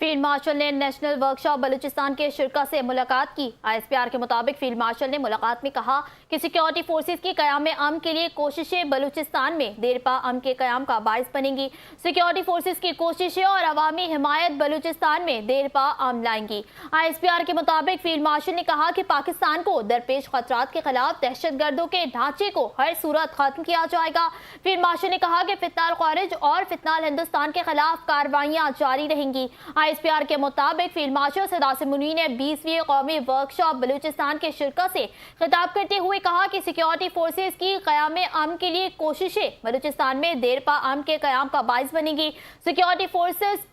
Field marshal ने national workshop Balochistan के शिरका से मुलाकात की। आईएसपीआर के मुताबिक फील्ड मार्शल ने मुलाकात में कहा कि सिक्योरिटी फोर्सेस की क़याम अमन के लिए कोशिशें बलूचिस्तान में देरपा अमन के क़याम का बाइस बनेंगी। सिक्योरिटी फोर्सेस की कोशिशें और अवामी हिमायत बलूचिस्तान में देरपा अमन लाएंगी। आईएसपीआर के मुताबिक फील्ड मार्शल ने कहा कि पाकिस्तान को दरपेश खतरात के खिलाफ दहशतगर्दों के ढांचे को हर सूरत खत्म किया जाएगा। फील्ड मार्शल ने कहा कि फितनाल खारिज और फितनाल हिंदुस्तान के खिलाफ कार्रवाइयां जारी रहेंगी। आईएसपीआर के मुताबिक फील्ड मार्शल सदासिम मुनीर ने 20वीं कौमी वर्कशॉप बलूचिस्तान के शिरका से खिताब करते हुए कहा कि सिक्योरिटी फोर्सेस की क़याम अमन के लिए कोशिशें बलूचिस्तान में देरपा अमन के क़याम का बाइस बनेगी। सिक्योरिटी फोर्सेस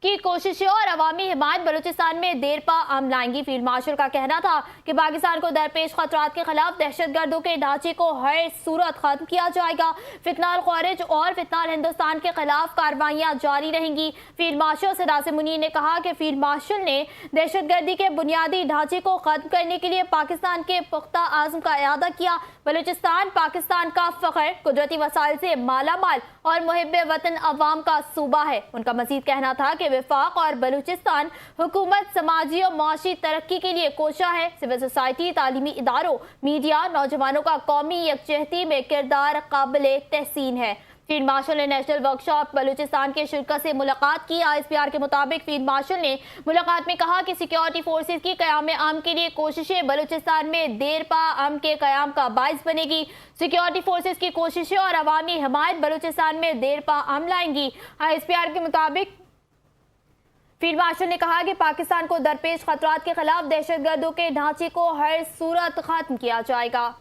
की कोशिशें और अवामी हिमायत बलूचिस्तान में देरपा अमन लाएंगी। फील्ड मार्शल का कहना था कि पाकिस्तान को दरपेश खतरात के खिलाफ दहशतगर्दों के ढांचे को हर सूरत खत्म किया जाएगा। फितनाल खारिज और फितनाल हिंदुस्तान के खिलाफ कार्रवाइयां जारी रहेंगी। फील्ड मार्शल सदासिम मुनीर ने कहा कि फील्ड मार्शल ने दहशतगर्दी के बुनियादी ढांचे को खत्म करने के लिए पाकिस्तान के पुख्ता आज़म का इरादा किया। बलूचिस्तान पाकिस्तान का फख्र, कुदरती वसाइल से मालामाल और मुहिब्बे वतन अवाम का सूबा है। उनका मजीद कहना था कि वफाक और बलूचिस्तान हुकूमत समाजी और माशी तरक्की के लिए कोशा है। सिविल सोसाइटी, तालीमी इदारों, मीडिया, नौजवानों का कौमी यकजहती में किरदार काबिल तहसीन है। फील्ड मार्शल ने नेशनल वर्कशॉप बलूचिस्तान के शिरका से मुलाकात की। आईएसपीआर के मुताबिक फील्ड मार्शल ने मुलाकात में कहा कि सिक्योरिटी फोर्सेस की क़याम अमन के लिए कोशिशें बलूचिस्तान में देरपा अमन के क़याम का बाइस बनेगी। सिक्योरिटी फोर्सेस की कोशिशें और अवामी हिमायत बलूचिस्तान में देरपा अमन लाएंगी। आईएसपीआर के मुताबिक फील्ड मार्शल ने कहा कि पाकिस्तान को दरपेश खतरात के खिलाफ दहशतगर्दों के ढांचे को हर सूरत खत्म किया जाएगा।